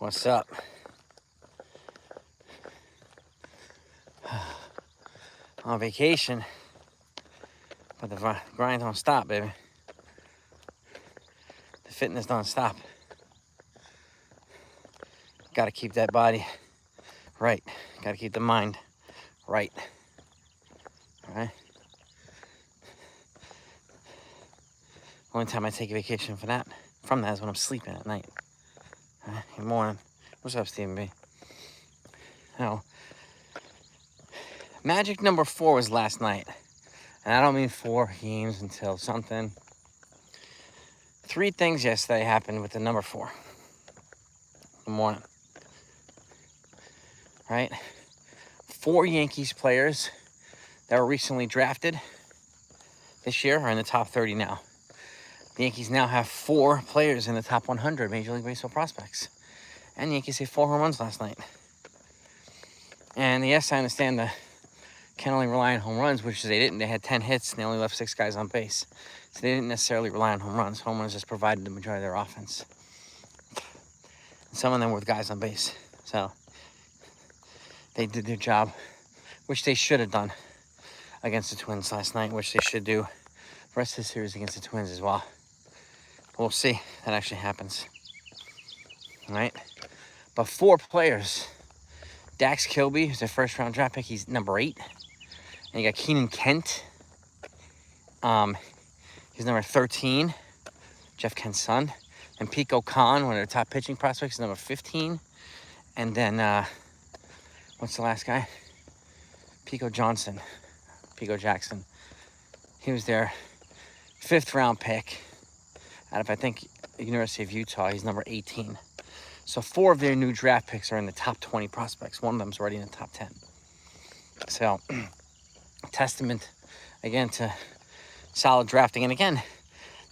What's up? On vacation, but the grind don't stop, baby. The fitness don't stop. Got to keep that body right. Got to keep the mind right. All right. Only time I take a vacation from that is when I'm sleeping at night. All right. Good morning. What's up, Stephen B? Now, magic number 4 was last night. And I don't mean 4 games until something. 3 things yesterday happened with the number 4. Good morning. Right? 4 Yankees players that were recently drafted this year are in the top 30 now. The Yankees now have 4 players in the top 100 Major League Baseball prospects. And the Yankees hit 4 home runs last night. And yes, I understand the can only rely on home runs, which they didn't. They had 10 hits and they only left 6 guys on base. So they didn't necessarily rely on home runs. Home runs just provided the majority of their offense. And some of them were with guys on base. So they did their job, which they should have done against the Twins last night, which they should do the rest of the series against the Twins as well. We'll see if that actually happens. All right? But 4 players. Dax Kilby, who's their first-round draft pick, he's number 8. And you got Keenan Kent. He's number 13. Jeff Kent's son. And Pico Khan, one of their top pitching prospects, is number 15. And then, what's the last guy? Pico Jackson. He was their 5th-round pick out of, I think, the University of Utah. He's number 18. So 4 of their new draft picks are in the top 20 prospects. One of them's already in the top 10. So, testament, again, to solid drafting. And again,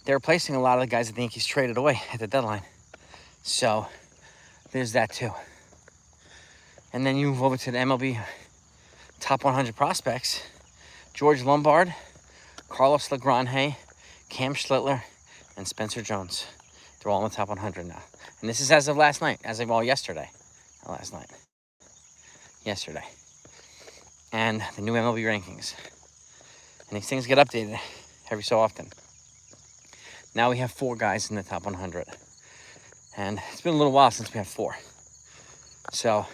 they're replacing a lot of the guys that the Yankees traded away at the deadline. So, there's that too. And then you move over to the MLB top 100 prospects. George Lombard, Carlos Legrand, Cam Schlittler, and Spencer Jones. They're all in the top 100 now. And this is as of last night, yesterday. Not last night. Yesterday. And the new MLB rankings. And these things get updated every so often. Now we have 4 guys in the top 100. And it's been a little while since we had 4. So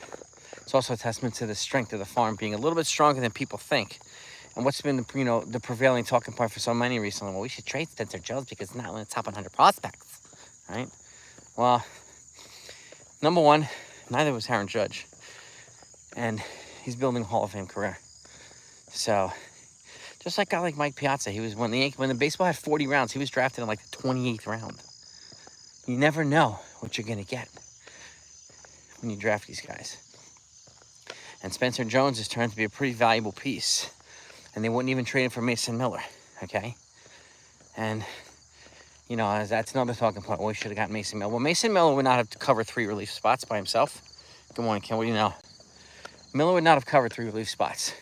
it's also a testament to the strength of the farm being a little bit stronger than people think. And what's been the prevailing talking point for so many recently? Well, we should trade Spencer Jones because he's not in the top 100 prospects. Right? Well, number 1, neither was Aaron Judge. And he's building a Hall of Fame career. So, just like a guy like Mike Piazza, he was when the baseball had 40 rounds, he was drafted in like the 28th round. You never know what you're going to get when you draft these guys. And Spencer Jones has turned to be a pretty valuable piece. And they wouldn't even trade him for Mason Miller, okay? And that's another talking point. Well, we should have got Mason Miller. Well, Mason Miller would not have covered 3 relief spots by himself. Good morning, Ken. What do you know? Miller would not have covered 3 relief spots.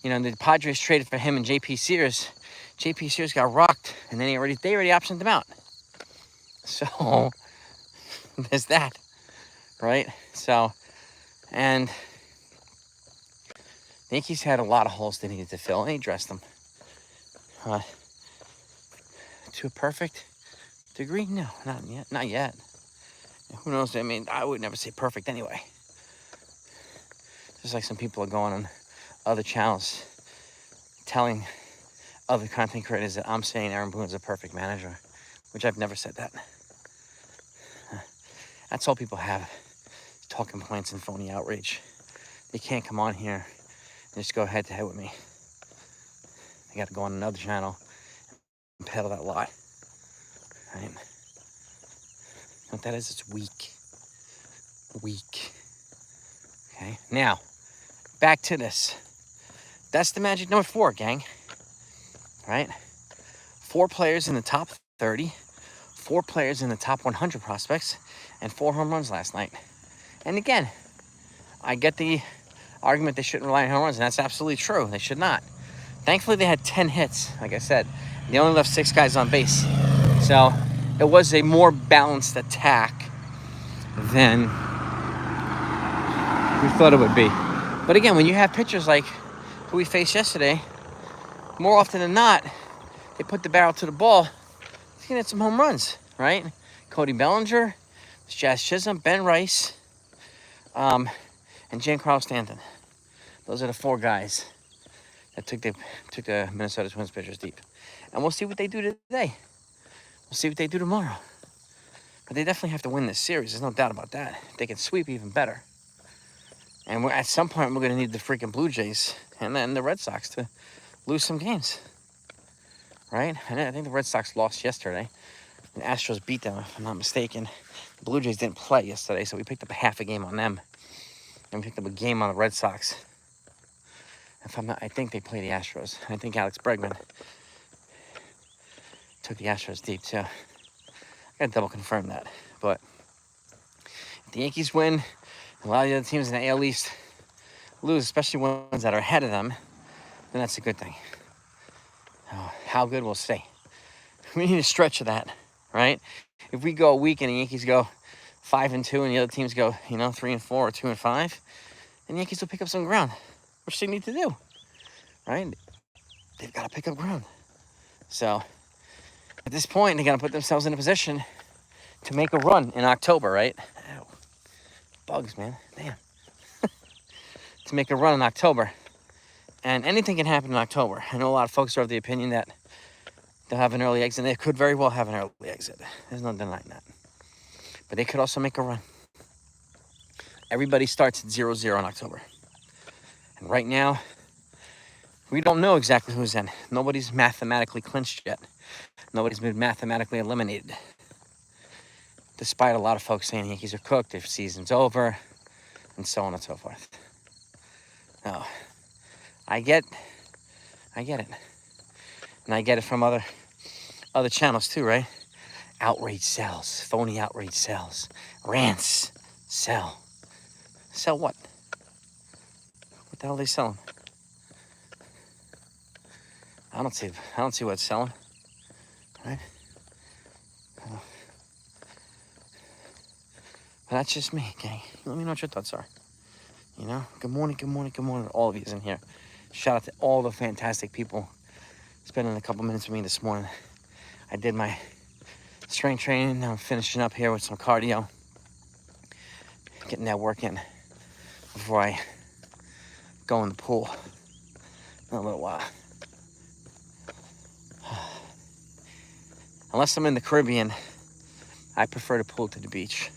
The Padres traded for him and J.P. Sears. J.P. Sears got rocked, and then they already optioned him out. So, there's that, right? So, and the Yankees had a lot of holes they needed to fill, and he addressed them. To a perfect degree? No, not yet. Who knows? I mean, I would never say perfect anyway. Just like some people are going on other channels telling other content creators that I'm saying Aaron Boone's a perfect manager, which I've never said that. That's all people have, talking points and phony outrage. They can't come on here and just go head-to-head with me. They got to go on another channel and peddle that lie. Right? What that is, it's weak. Okay, now, back to this. That's the magic number 4, gang. Right? 4 players in the top 30, 4 players in the top 100 prospects, and 4 home runs last night. And again, I get the argument they shouldn't rely on home runs, and that's absolutely true. They should not. Thankfully, they had 10 hits, like I said. They only left 6 guys on base. So it was a more balanced attack than we thought it would be. But again, when you have pitchers like who we faced yesterday, more often than not, they put the barrel to the ball. He's gonna hit some home runs, right? Cody Bellinger, Jazz Chisholm, Ben Rice, and Giancarlo Stanton. Those are the 4 guys that took the Minnesota Twins pitchers deep. And we'll see what they do today. We'll see what they do tomorrow. But they definitely have to win this series. There's no doubt about that. If they can sweep, even better. And at some point, we're going to need the freaking Blue Jays and then the Red Sox to lose some games. Right? And I think the Red Sox lost yesterday. The Astros beat them, if I'm not mistaken. The Blue Jays didn't play yesterday, so we picked up a half a game on them. And we picked up a game on the Red Sox. I think they play the Astros. I think Alex Bregman took the Astros deep, too. I gotta double confirm that. But if the Yankees win, a lot of the other teams in the AL East lose, especially ones that are ahead of them, then that's a good thing. How good we'll stay. We need a stretch of that, right? If we go a week and the Yankees go 5-2 and the other teams go, 3-4 or 2-5, then the Yankees will pick up some ground, which they need to do, right? They've got to pick up ground. So at this point, they got to put themselves in a position to make a run in October, right? Ow. Bugs, man. Damn. To make a run in October. And anything can happen in October. I know a lot of folks are of the opinion that they'll have an early exit. They could very well have an early exit. There's no denying that. But they could also make a run. Everybody starts at 0-0 in October. And right now, we don't know exactly who's in. Nobody's mathematically clinched yet. Nobody's been mathematically eliminated. Despite a lot of folks saying the Yankees are cooked, their season's over, and so on and so forth. No. I get it. And I get it from other channels too, right? Outrage sells. Phony outrage sells. Rants sell. Sell what? What the hell are they selling? I don't see what's selling. Right? But that's just me, okay? Let me know what your thoughts are. Good morning to all of you in here. Shout out to all the fantastic people spending a couple minutes with me this morning. I did my strength training. Now I'm finishing up here with some cardio. Getting that work in before I go in the pool in a little while. Unless I'm in the Caribbean, I prefer the pool to the beach.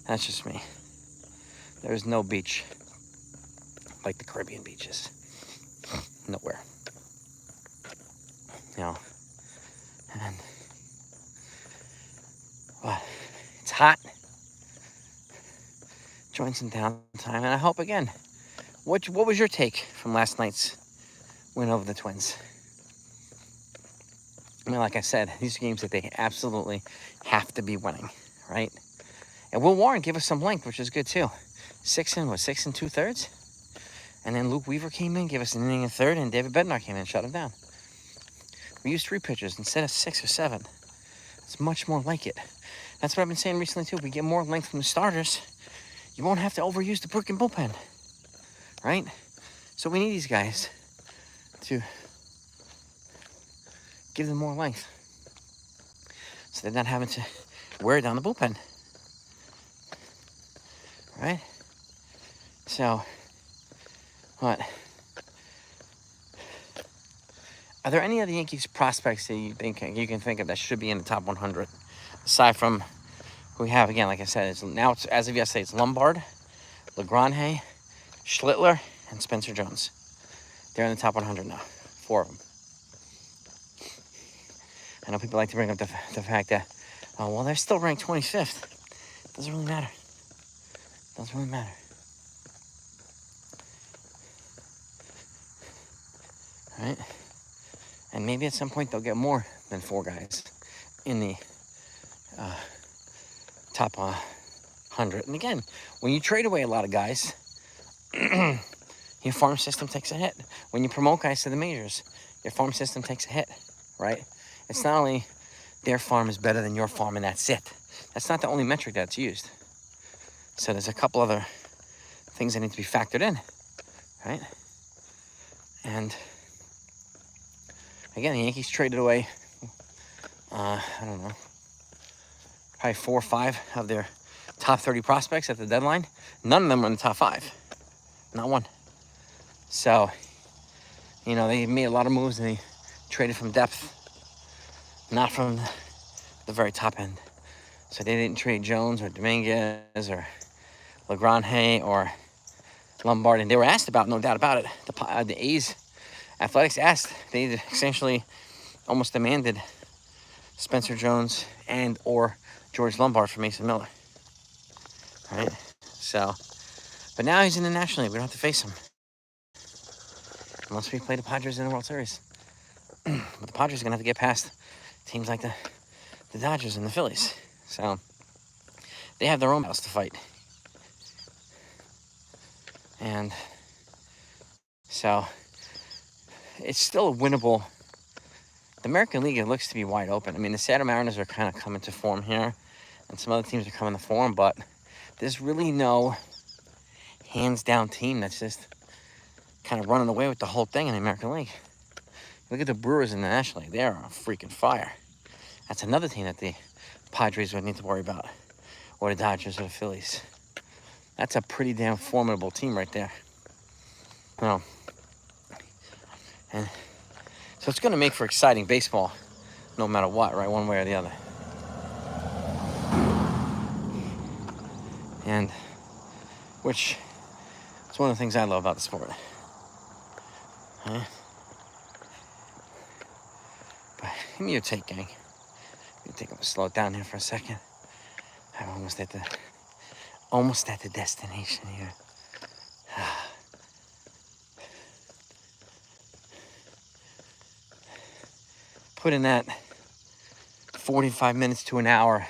That's just me. There is no beach like the Caribbean beaches. Nowhere. And what? It's hot. Enjoying some downtime, and I hope again. What was your take from last night's win over the Twins? I mean, like I said, these are games that they absolutely have to be winning, right? And Will Warren gave us some length, which is good too. 6 2/3. And then Luke Weaver came in, gave us an inning and third, and David Bednar came in and shut him down. We used 3 pitchers instead of 6 or 7. It's much more like it. That's what I've been saying recently too. If we get more length from the starters, you won't have to overuse the freaking bullpen, right? So we need these guys to give them more length, so they're not having to wear down the bullpen, right? So, what? Are there any other Yankees prospects that you can think of that should be in the top 100, aside from who we have? Again, like I said, it's as of yesterday, it's Lombard, LeGrand, Schlittler, and Spencer Jones. They're in the top 100 now, 4 of them. I know people like to bring up the fact that, oh, well, they're still ranked 25th. Doesn't really matter. Doesn't really matter. Right? And maybe at some point they'll get more than 4 guys in the top 100. And again, when you trade away a lot of guys, your farm system takes a hit. When you promote guys to the majors, your farm system takes a hit, right? It's not only their farm is better than your farm and that's it. That's not the only metric that's used. So there's a couple other things that need to be factored in, right? And again, the Yankees traded away, I don't know, probably 4 or 5 of their top 30 prospects at the deadline. None of them were in the top 5, not one. So, you know, they made a lot of moves and they traded from depth, not from the very top end. So they didn't trade Jones or Dominguez or LeGrand or Lombard, and they were asked about, no doubt about it. The A's Athletics asked, they essentially almost demanded Spencer Jones and or George Lombard for Mason Miller, right? So, but now he's in the National League. We don't have to face him unless we play the Padres in the World Series. But the Padres are gonna have to get past teams like the Dodgers and the Phillies. So they have their own battles to fight. And so it's still a winnable. The American League, it looks to be wide open. I mean, the Seattle Mariners are kind of coming to form here, and some other teams are coming to form, but there's really no hands-down team that's just kind of running away with the whole thing in the American League. Look at the Brewers in the National League. They are on freaking fire. That's another team that the Padres would need to worry about, or the Dodgers or the Phillies. That's a pretty damn formidable team right there. You know, and so it's going to make for exciting baseball, no matter what, right? One way or the other. And which is one of the things I love about the sport. Right? But give me your take, gang. I think I'm gonna slow it down here for a second. I'm almost at the destination here. Put in that 45 minutes to an hour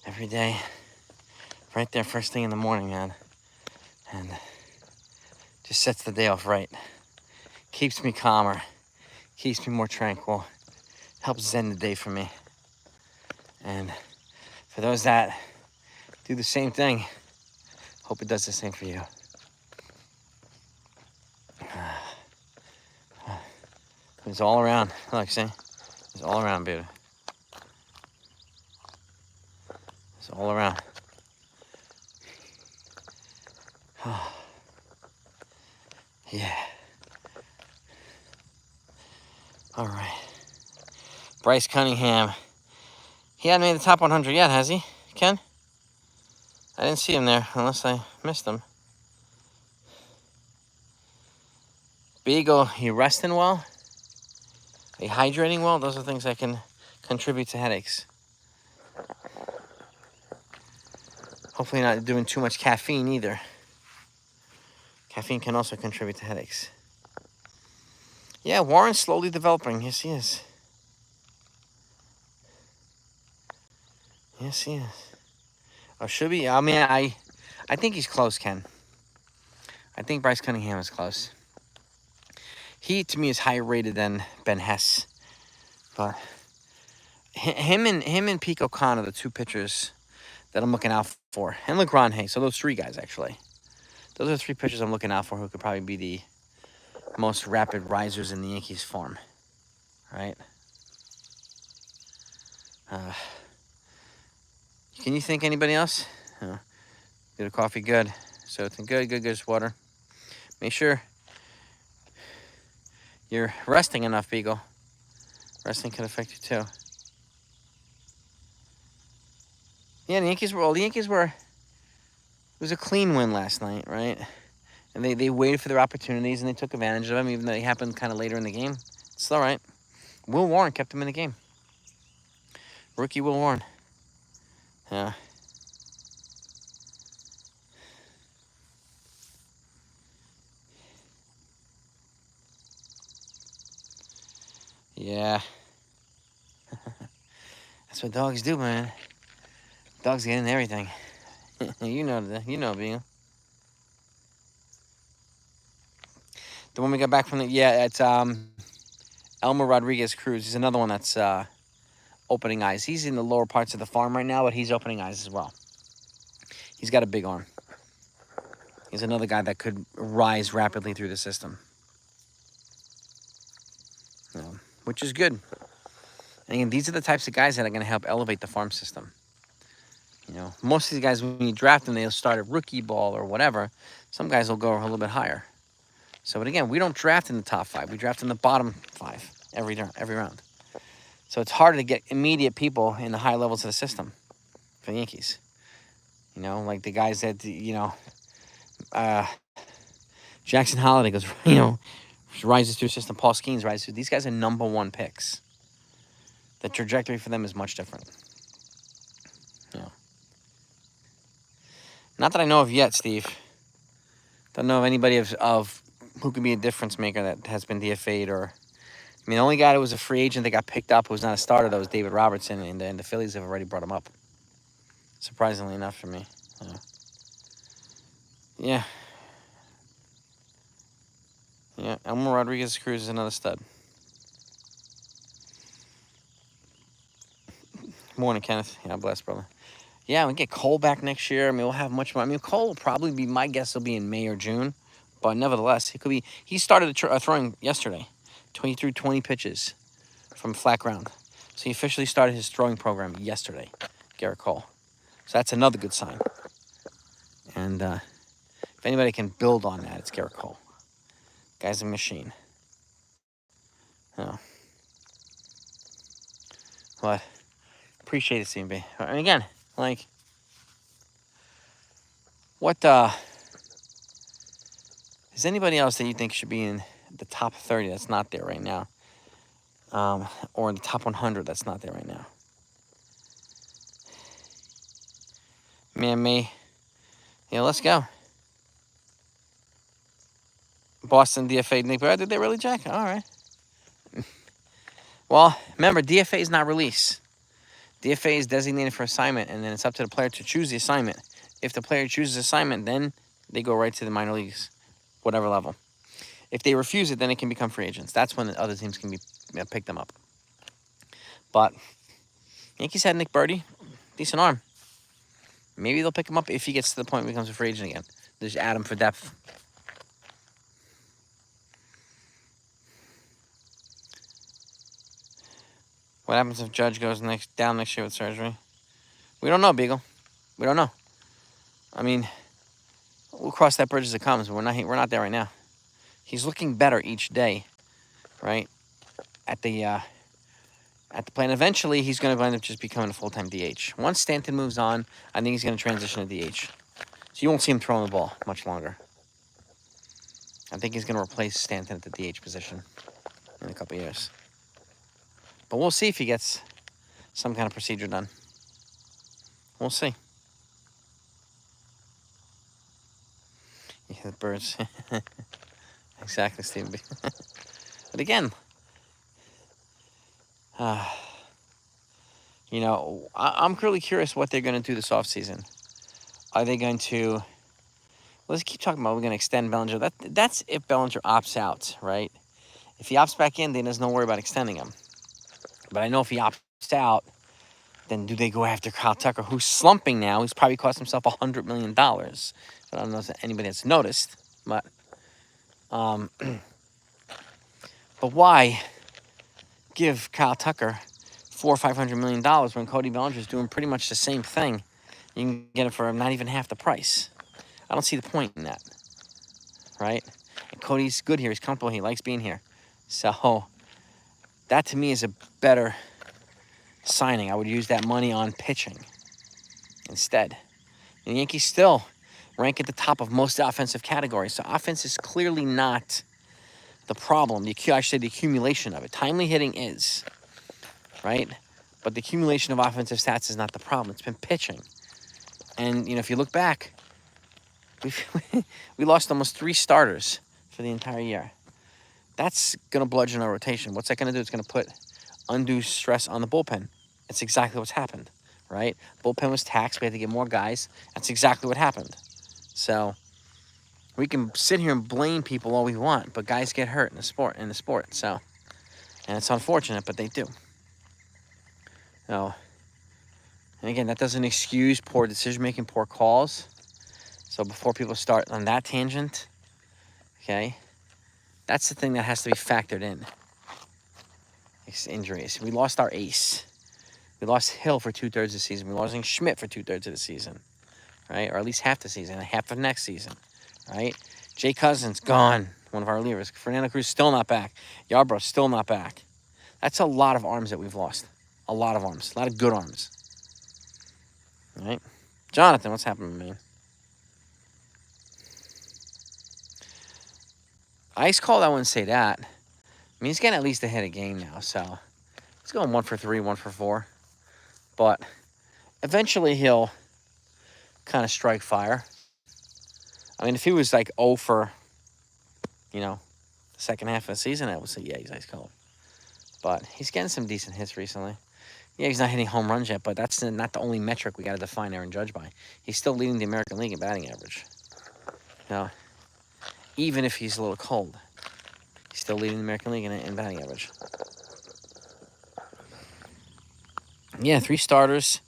every day, right there first thing in the morning, man, and just sets the day off right. Keeps me calmer, keeps me more tranquil, helps zen the day for me. And for those that do the same thing, hope it does the same for you. It's all around, like I say, it's all around, baby. It's all around. Yeah. All right. Bryce Cunningham. He hasn't made the top 100 yet, has he, Ken? I didn't see him there, unless I missed him. Beagle, you resting well? Are you hydrating well? Those are things that can contribute to headaches. Hopefully not doing too much caffeine either. Caffeine can also contribute to headaches. Yeah, Warren's slowly developing. Yes, he is. Yes, he is. Or should be. I mean, I think he's close, Ken. I think Bryce Cunningham is close. He, to me, is higher rated than Ben Hess. But him and Pete O'Connor are the two pitchers that I'm looking out for. And LeGrand. So those 3 guys, actually. Those are the 3 pitchers I'm looking out for who could probably be the most rapid risers in the Yankees farm. Right? Can you think anybody else? Get a coffee, good. So it's good, just water. Make sure you're resting enough, Beagle. Resting can affect you too. Yeah, the Yankees were, it was a clean win last night, right? And they waited for their opportunities and they took advantage of them, even though they happened kind of later in the game. It's all right. Will Warren kept them in the game. Rookie Will Warren. Yeah. Yeah. That's what dogs do, man. Dogs get into everything. you know, Beagle. The one we got back from it's Elmer Rodriguez Cruz. He's another one that's opening eyes. He's in the lower parts of the farm right now, but he's opening eyes as well. He's got a big arm. He's another guy that could rise rapidly through the system. You know, which is good. And again, these are the types of guys that are going to help elevate the farm system. You know, most of these guys, when you draft them, they'll start at rookie ball or whatever. Some guys will go a little bit higher. So, but again, we don't draft in the top 5. We draft in the bottom 5 every round. So it's harder to get immediate people in the high levels of the system for the Yankees. You know, like the guys that, you know, Jackson Holiday goes, you know, rises through the system. Paul Skeens rises through. These guys are #1 picks. The trajectory for them is much different. You know. Not that I know of yet, Steve. Don't know of anybody of who could be a difference maker that has been DFA'd or... I mean, the only guy that was a free agent that got picked up who was not a starter, that was David Robertson, and the Phillies have already brought him up. Surprisingly enough for me. Yeah. Yeah, Elmer Rodriguez Cruz is another stud. Morning, Kenneth. Yeah, bless, brother. Yeah, we get Cole back next year. I mean, we'll have much more. I mean, Cole will probably be, my guess will be in May or June. But nevertheless, it could be. He started throwing yesterday. He threw 20 pitches from flat ground. So he officially started his throwing program yesterday, Garrett Cole. So that's another good sign. And if anybody can build on that, it's Garrett Cole. Guy's a machine. Oh. But appreciate it, CMB. And again, like, what is anybody else that you think should be in the top 30 that's not there right now? Or in the top 100 that's not there right now? Me. Yeah, let's go. Boston DFA Nick Barrett. Did they really, Jack? All right. Well, remember, DFA is not release. DFA is designated for assignment, and then it's up to the player to choose the assignment. If the player chooses assignment, then they go right to the minor leagues, whatever level. If they refuse it, then it can become free agents. That's when the other teams can pick them up. But Yankees had Nick Birdie, decent arm. Maybe they'll pick him up if he gets to the point where he becomes a free agent again. They just add him for depth. What happens if Judge goes down next year with surgery? We don't know, Beagle. We don't know. I mean, we'll cross that bridge as it comes. We're not there right now. He's looking better each day, right? At the plane. Eventually, he's going to end up just becoming a full-time DH. Once Stanton moves on, I think he's going to transition to DH. So you won't see him throwing the ball much longer. I think he's going to replace Stanton at the DH position in a couple of years. But we'll see if he gets some kind of procedure done. We'll see. Yeah, the birds. Exactly, Stephen B. But again, you know, I'm really curious what they're going to do this offseason. Are they going to... Let's keep talking about we're going to extend Bellinger. That's if Bellinger opts out, right? If he opts back in, then there's no worry about extending him. But I know if he opts out, then do they go after Kyle Tucker, who's slumping now? He's probably cost himself $100 million. But I don't know if anybody has noticed. But why give Kyle Tucker $400 or $500 million when Cody Bellinger is doing pretty much the same thing? You can get it for not even half the price. I don't see the point in that, right? And Cody's good here. He's comfortable. He likes being here. So that to me is a better signing. I would use that money on pitching instead. And the Yankees still rank at the top of most offensive categories. So offense is clearly not the problem. I should say the accumulation of it. Timely hitting is, right? But the accumulation of offensive stats is not the problem. It's been pitching. And, you know, if you look back, we lost almost 3 starters for the entire year. That's going to bludgeon our rotation. What's that going to do? It's going to put undue stress on the bullpen. It's exactly what's happened, right? Bullpen was taxed. We had to get more guys. That's exactly what happened. So we can sit here and blame people all we want, but guys get hurt in the sport. So, and it's unfortunate, but they do. So, and again, that doesn't excuse poor decision-making, poor calls. So before people start on that tangent, okay, that's the thing that has to be factored in. It's injuries. We lost our ace. We lost Hill for 2/3 of the season. We lost Schmidt for 2/3 of the season, right? Or at least half the season, and half of next season, right? Jay Cousins, gone. One of our relievers. Fernando Cruz, still not back. Yarbrough, still not back. That's a lot of arms that we've lost. A lot of arms. A lot of good arms. All right? Jonathan, what's happening, man? Ice cold, I wouldn't say that. I mean, he's getting at least a hit a game now, so he's going 1 for 3, 1 for 4. But eventually he'll kind of strike fire. I mean, if he was like 0 for, the second half of the season, I would say, yeah, he's ice cold. But he's getting some decent hits recently. Yeah, he's not hitting home runs yet, but that's not the only metric we got to define Aaron Judge by. He's still leading the American League in batting average. Even if he's a little cold, he's still leading the American League in batting average. Yeah, 3 starters.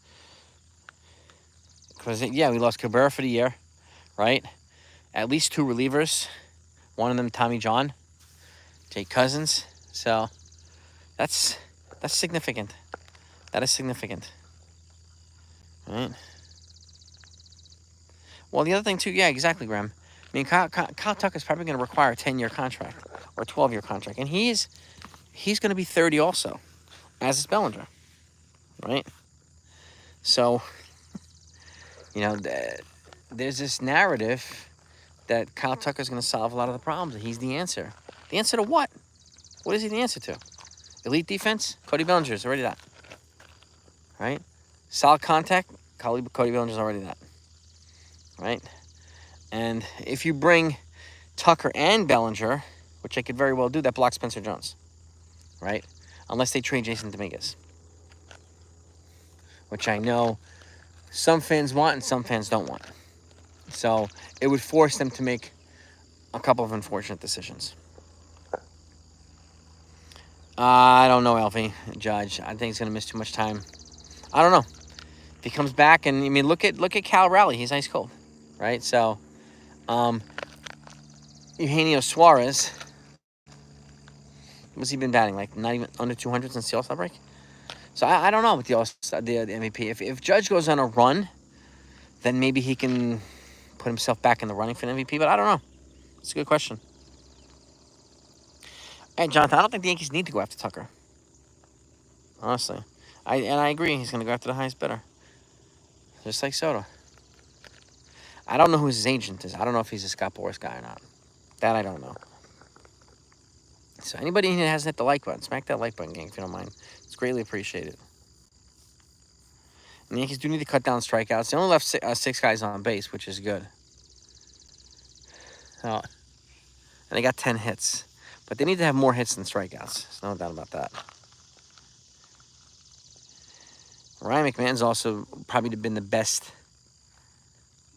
Because, yeah, we lost Cabrera for the year, right? At least 2 relievers. One of them, Tommy John, Jay Cousins. So that's significant. That is significant. Right? Well, the other thing, too, yeah, exactly, Graham. I mean, Kyle Tucker's probably going to require a 10-year contract or a 12-year contract. And he's going to be 30 also, as is Bellinger, right? So, there's this narrative that Kyle Tucker's going to solve a lot of the problems. And he's the answer. The answer to what? What is he the answer to? Elite defense? Cody Bellinger's already that, right? Solid contact? Cody Bellinger's already that, right? And if you bring Tucker and Bellinger, which they could very well do, that blocks Spencer Jones, right? Unless they trade Jason Dominguez, which I know some fans want and some fans don't want. So it would force them to make a couple of unfortunate decisions. I don't know, Alfie, Judge. I think he's going to miss too much time. I don't know. If he comes back, and I mean, look at Cal Raleigh. He's ice cold, right? So, Eugenio Suarez, what's he been batting? Like not even under 200 since the All-Star break? So I don't know with the MVP. If Judge goes on a run, then maybe he can put himself back in the running for an MVP, but I don't know. It's a good question. Hey, Jonathan, I don't think the Yankees need to go after Tucker. Honestly. I agree. He's going to go after the highest bidder. Just like Soto. I don't know who his agent is. I don't know if he's a Scott Boras guy or not. That I don't know. So anybody who hasn't hit the like button, smack that like button, gang, if you don't mind. It's greatly appreciated. And the Yankees do need to cut down strikeouts. They only left 6 guys on base, which is good. And they got 10 hits. But they need to have more hits than strikeouts. There's no doubt about that. Ryan McMahon's also probably been the best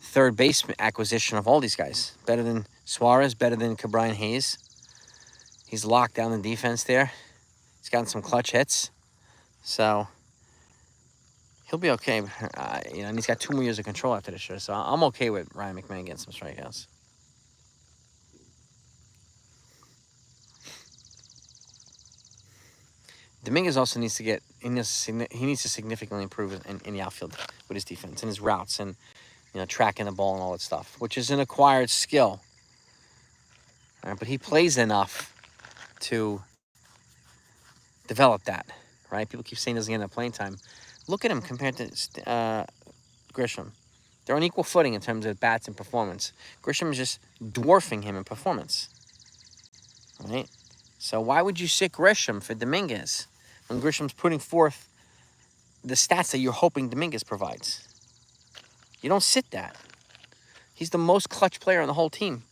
third base acquisition of all these guys. Better than Suarez, better than Ke'Bryan Hayes. He's locked down the defense there. He's gotten some clutch hits. So he'll be okay. And he's got 2 more years of control after this year. So I'm okay with Ryan McMahon getting some strikeouts. Dominguez also needs to he needs to significantly improve in the outfield with his defense and his routes and tracking the ball and all that stuff, which is an acquired skill. All right, but he plays enough to develop that, right? People keep saying he doesn't get enough playing time. Look at him compared to Grisham. They're on equal footing in terms of bats and performance. Grisham is just dwarfing him in performance, right? So why would you sit Grisham for Dominguez when Grisham's putting forth the stats that you're hoping Dominguez provides? You don't sit that. He's the most clutch player on the whole team.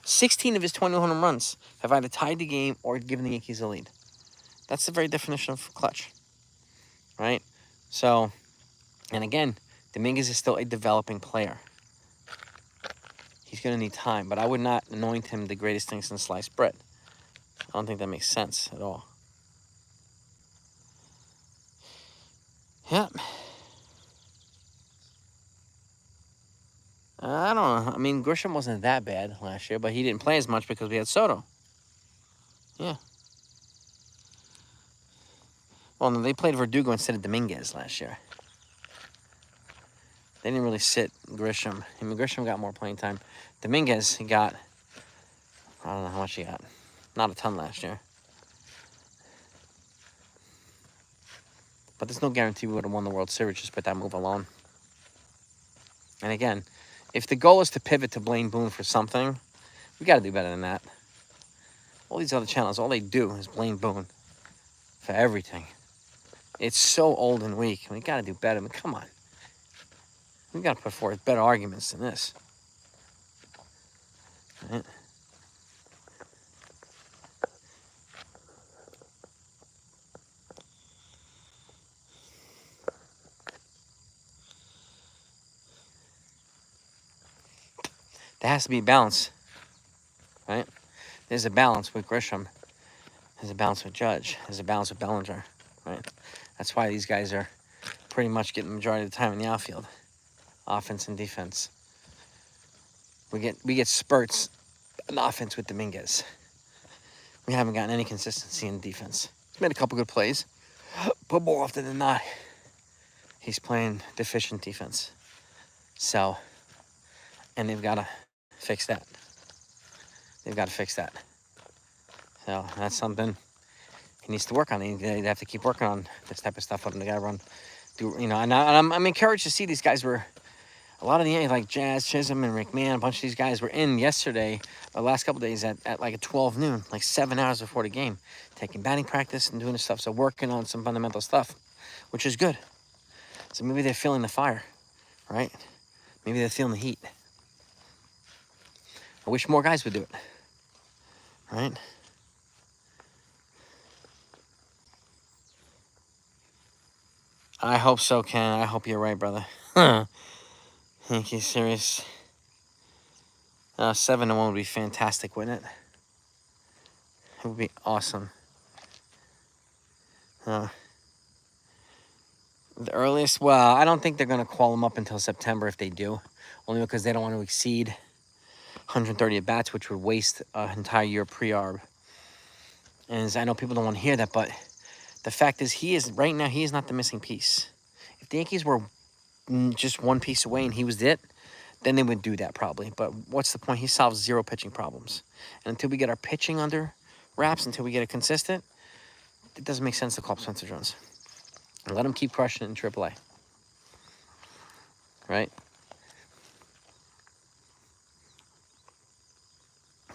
16 of his 21 home runs have either tied the game or given the Yankees a lead. That's the very definition of clutch, right? So, and again, Dominguez is still a developing player. He's going to need time, but I would not anoint him the greatest thing since sliced bread. I don't think that makes sense at all. Yep. I don't know. I mean, Grisham wasn't that bad last year, but he didn't play as much because we had Soto. Yeah. Well, no, they played Verdugo instead of Dominguez last year. They didn't really sit Grisham. I mean, Grisham got more playing time. Dominguez, he got, I don't know how much he got. Not a ton last year. But there's no guarantee we would have won the World Series just with that move alone. And again, if the goal is to pivot to Blaine Boone for something, we got to do better than that. All these other channels, all they do is Blaine Boone for everything. It's so old and weak. We got to do better. I mean, come on. We got to put forth better arguments than this. Right? There has to be balance, right? There's a balance with Grisham. There's a balance with Judge. There's a balance with Bellinger, right? That's why these guys are pretty much getting the majority of the time in the outfield, offense and defense. We get spurts in offense with Dominguez. We haven't gotten any consistency in defense. He's made a couple good plays, but more often than not, he's playing deficient defense. So, and they've got to fix that. They've got to fix that. So that's something he needs to work on. They have to keep working on this type of stuff. Letting the guy run, and I'm encouraged to see these guys were. A lot of the Yankees, like Jazz, Chisholm, and McMahon, a bunch of these guys were in yesterday, the last couple of days at like 12 noon, like 7 hours before the game, taking batting practice and doing this stuff. So working on some fundamental stuff, which is good. So maybe they're feeling the fire, right? Maybe they're feeling the heat. I wish more guys would do it, right? I hope so, Ken. I hope you're right, brother. Yankees series. 7-1 would be fantastic, wouldn't it? It would be awesome. The earliest, well, I don't think they're going to call them up until September if they do. Only because they don't want to exceed 130 at-bats, which would waste an entire year pre-arb. And I know people don't want to hear that, but the fact is, right now, he is not the missing piece. If the Yankees were just one piece away and he was it, then they would do that probably. But what's the point? He solves 0 pitching problems. And until we get our pitching under wraps, until we get it consistent, it doesn't make sense to call up Spencer Jones. And let him keep crushing it in AAA. Right?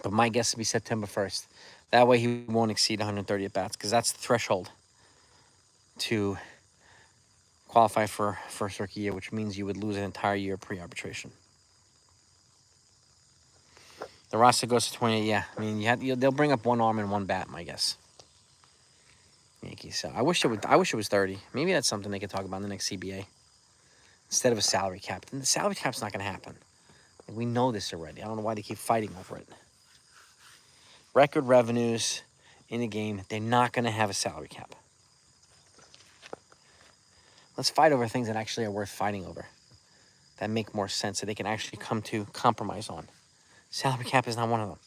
But my guess would be September 1st. That way he won't exceed 130 at-bats, because that's the threshold to qualify for first rookie year, which means you would lose an entire year pre-arbitration. The roster goes to 28, yeah. I mean, they'll bring up one arm and one bat, my guess. Yankees. So I wish it was 30. Maybe that's something they could talk about in the next CBA instead of a salary cap. And the salary cap's not going to happen. We know this already. I don't know why they keep fighting over it. Record revenues in the game, they're not going to have a salary cap. Let's fight over things that actually are worth fighting over, that make more sense, that they can actually come to compromise on. Salary cap is not one of them.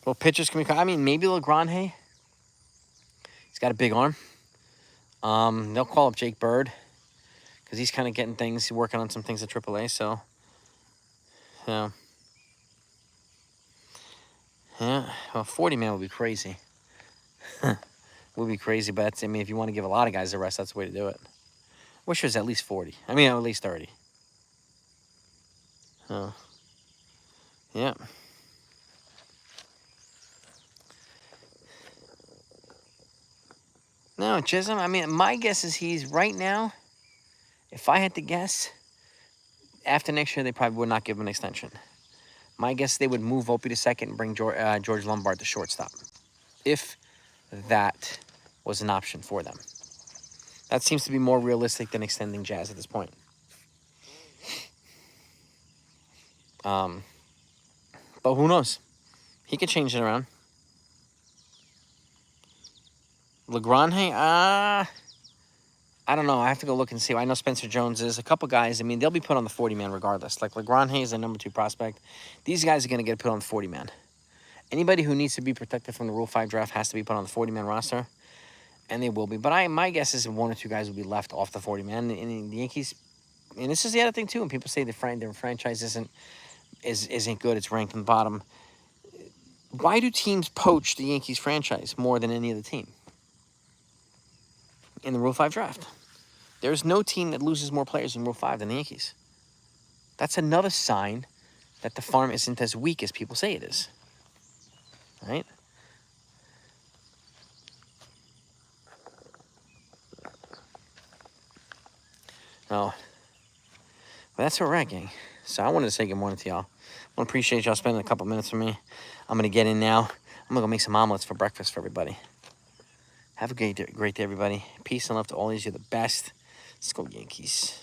Well, pitchers can be, I mean, maybe LeGrand. He's got a big arm. They'll call up Jake Bird because he's kind of getting things, working on some things at AAA. So, yeah. Well, 40 man would be crazy. Would be crazy, but I mean, if you want to give a lot of guys a rest, that's the way to do it. Wish it was at least 40. I mean, at least 30. So, yeah. No, Chisholm, I mean, my guess is he's right now, if I had to guess, after next year, they probably would not give him an extension. My guess they would move Opie to second and bring George Lombard to shortstop, if that was an option for them. That seems to be more realistic than extending Jazz at this point. But who knows? He could change it around. LeGrand, I I don't know. I have to go look and see. I know Spencer Jones is. A couple guys, I mean, they'll be put on the 40-man regardless. Like LeGron Hayes, the number 2 prospect. These guys are going to get put on the 40-man. Anybody who needs to be protected from the Rule 5 draft has to be put on the 40-man roster, and they will be. But my guess is 1 or 2 guys will be left off the 40-man. And the Yankees, and this is the other thing too, when people say their franchise isn't good, it's ranked on the bottom. Why do teams poach the Yankees franchise more than any other team in the Rule 5 draft? There's no team that loses more players in Rule 5 than the Yankees. That's another sign that the farm isn't as weak as people say it is. Right? No. Well, that's where we're at, gang. So I wanted to say good morning to y'all. I want to appreciate y'all spending a couple minutes with me. I'm going to get in now. I'm going to go make some omelets for breakfast for everybody. Have a great day, everybody. Peace and love to all of you. You're the best. Let's go, Yankees.